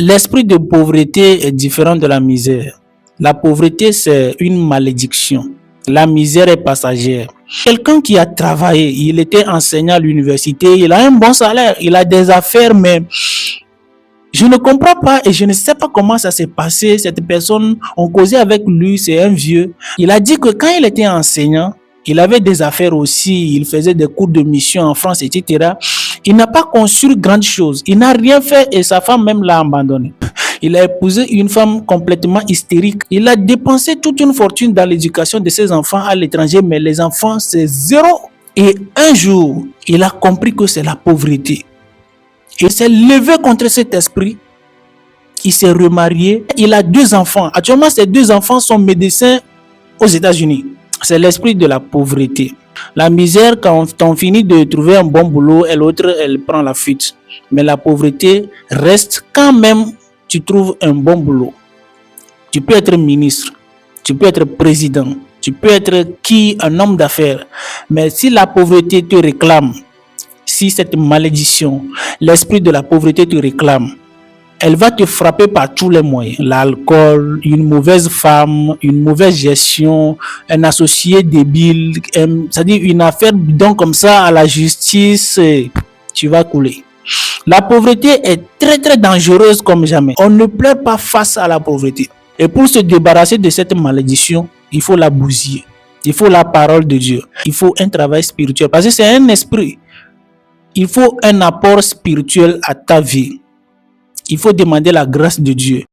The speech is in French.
L'esprit de pauvreté est différent de la misère. La pauvreté, c'est une malédiction. La misère est passagère. Quelqu'un qui a travaillé, il était enseignant à l'université, il a un bon salaire, il a des affaires, mais je ne comprends pas et je ne sais pas comment ça s'est passé. Cette personne, on causait avec lui, c'est un vieux. Il a dit que quand il était enseignant, il avait des affaires aussi, il faisait des cours de mission en France, etc. Il n'a pas conçu grandes choses. Il n'a rien fait et sa femme même l'a abandonné. Il a épousé une femme complètement hystérique. Il a dépensé toute une fortune dans l'éducation de ses enfants à l'étranger, mais les enfants, c'est zéro. Et un jour, il a compris que c'est la pauvreté. Il s'est levé contre cet esprit. Il s'est remarié. Il a 2 enfants. Actuellement, ces 2 enfants sont médecins aux États-Unis. C'est l'esprit de la pauvreté. La misère, quand on finit de trouver un bon boulot et l'autre, elle prend la fuite. Mais la pauvreté reste quand même tu trouves un bon boulot. Tu peux être ministre, tu peux être président, tu peux être un homme d'affaires. Mais si la pauvreté te réclame, si cette malédiction, l'esprit de la pauvreté te réclame, elle va te frapper par tous les moyens. L'alcool, une mauvaise femme, une mauvaise gestion, un associé débile, c'est-à-dire une affaire donc comme ça à la justice, tu vas couler. La pauvreté est très très dangereuse comme jamais. On ne pleure pas face à la pauvreté. Et pour se débarrasser de cette malédiction, il faut la bousiller. Il faut la parole de Dieu. Il faut un travail spirituel. Parce que c'est un esprit. Il faut un apport spirituel à ta vie. Il faut demander la grâce de Dieu.